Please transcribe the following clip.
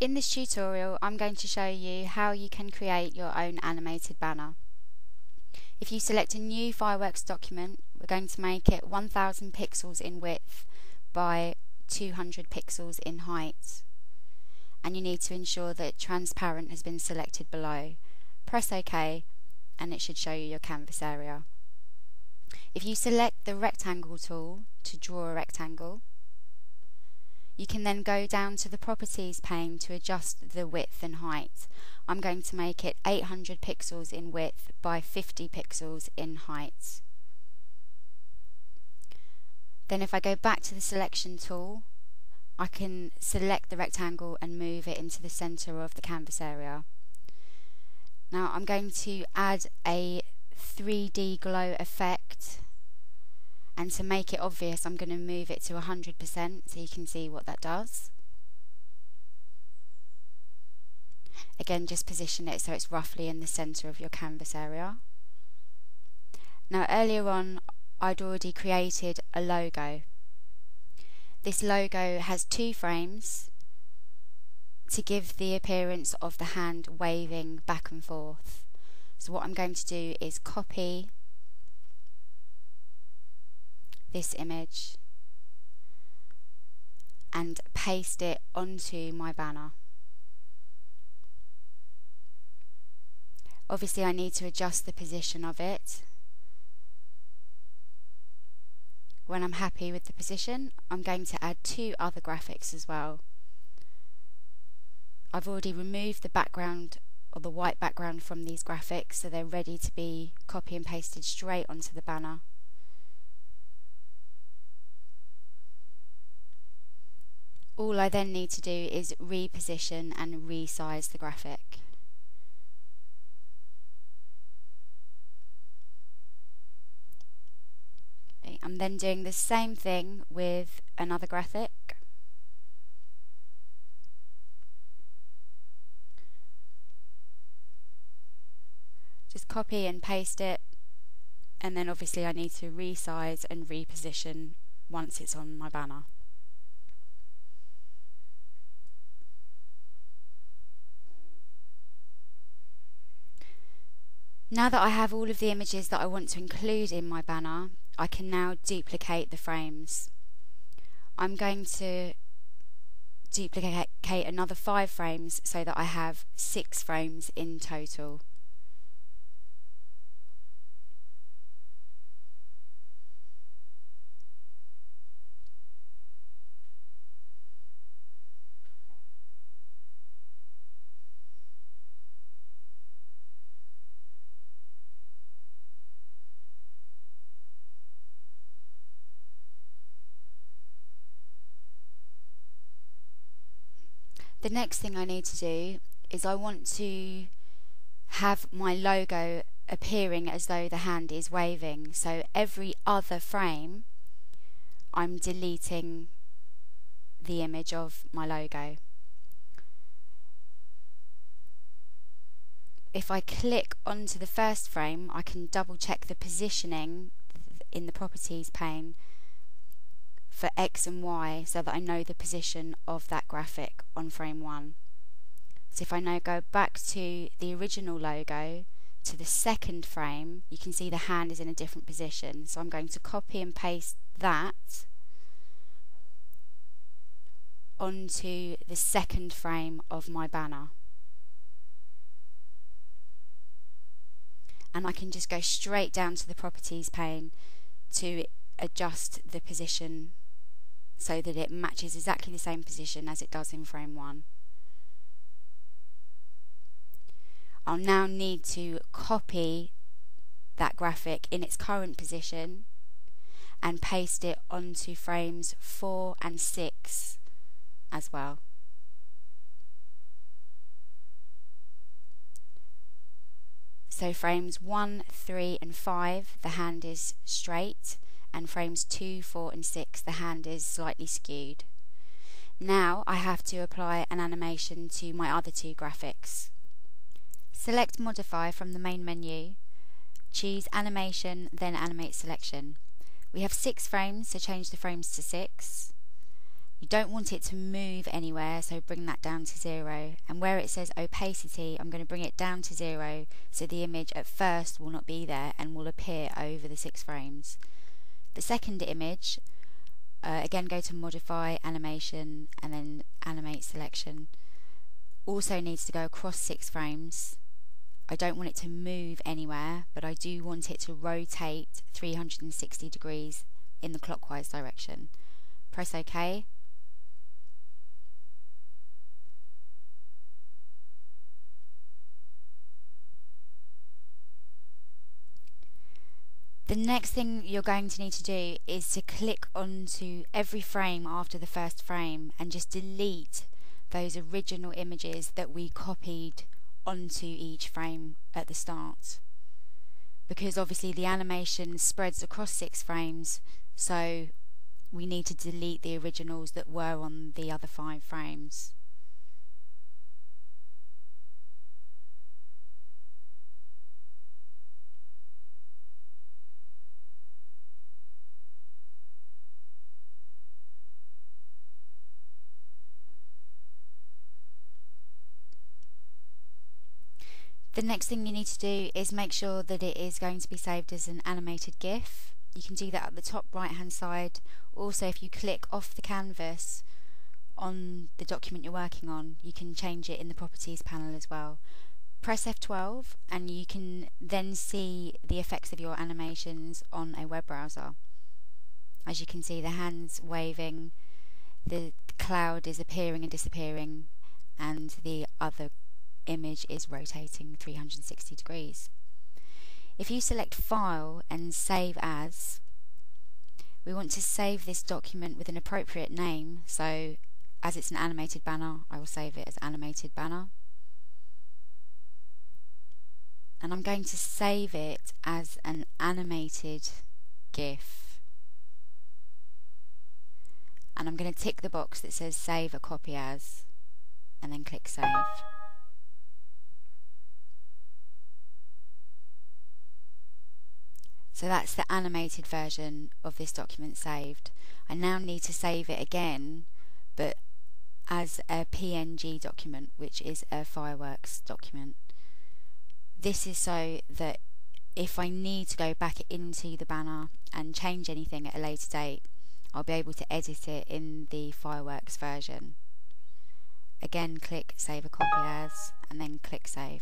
In this tutorial, I'm going to show you how you can create your own animated banner. If you select a new Fireworks document, we're going to make it 1000 pixels in width by 200 pixels in height. And you need to ensure that transparent has been selected below. Press OK and it should show you your canvas area. If you select the rectangle tool to draw a rectangle, you can then go down to the properties pane to adjust the width and height. I'm going to make it 800 pixels in width by 50 pixels in height. Then if I go back to the selection tool, I can select the rectangle and move it into the center of the canvas area. Now I'm going to add a 3D glow effect, and to make it obvious I'm going to move it to 100% so you can see what that does. Again, just position it so it's roughly in the center of your canvas area. Now earlier on I'd already created a logo. This logo has 2 frames to give the appearance of the hand waving back and forth. So what I'm going to do is copy this image and paste it onto my banner. Obviously I need to adjust the position of it. When I'm happy with the position, I'm going to add 2 other graphics as well. I've already removed the background or the white background from these graphics, so they're ready to be copy and pasted straight onto the banner. All I then need to do is reposition and resize the graphic. Okay, I'm then doing the same thing with another graphic. Just copy and paste it, and then obviously I need to resize and reposition once it's on my banner. Now that I have all of the images that I want to include in my banner, I can now duplicate the frames. I'm going to duplicate another 5 frames so that I have 6 frames in total. The next thing I need to do is I want to have my logo appearing as though the hand is waving. So every other frame I'm deleting the image of my logo. If I click onto the first frame, I can double check the positioning in the properties pane for X and Y so that I know the position of that graphic on frame 1. So if I now go back to the original logo to the second frame, you can see the hand is in a different position. So I'm going to copy and paste that onto the second frame of my banner. And I can just go straight down to the properties pane to adjust the position so that it matches exactly the same position as it does in frame 1. I'll now need to copy that graphic in its current position and paste it onto frames 4 and 6 as well. So frames 1, 3 and 5, the hand is straight, and frames 2, 4 and 6, the hand is slightly skewed. Now I have to apply an animation to my other 2 graphics. Select Modify from the main menu, choose Animation, then Animate Selection. We have 6 frames, so change the frames to 6. You don't want it to move anywhere, so bring that down to 0. And where it says opacity, I'm going to bring it down to 0, so the image at first will not be there and will appear over the 6 frames. The second image, again go to modify, animation, and then animate selection. Also needs to go across 6 frames. I don't want it to move anywhere, but I do want it to rotate 360 degrees in the clockwise direction. Press OK. The next thing you're going to need to do is to click onto every frame after the first frame and just delete those original images that we copied onto each frame at the start, because obviously the animation spreads across 6 frames, so we need to delete the originals that were on the other 5 frames. The next thing you need to do is make sure that it is going to be saved as an animated GIF. You can do that at the top right hand side. Also, if you click off the canvas on the document you're working on, you can change it in the properties panel as well. Press F12 and you can then see the effects of your animations on a web browser. As you can see, the hands waving, the cloud is appearing and disappearing, and the other image is rotating 360 degrees. If you select File and Save As, we want to save this document with an appropriate name, so as it's an animated banner, I will save it as animated banner. And I'm going to save it as an animated GIF. And I'm going to tick the box that says Save a Copy As, and then click Save. So that's the animated version of this document saved. I now need to save it again, but as a PNG document, which is a fireworks document. This is so that if I need to go back into the banner and change anything at a later date, I'll be able to edit it in the fireworks version. Again, click Save a Copy As, and then click Save.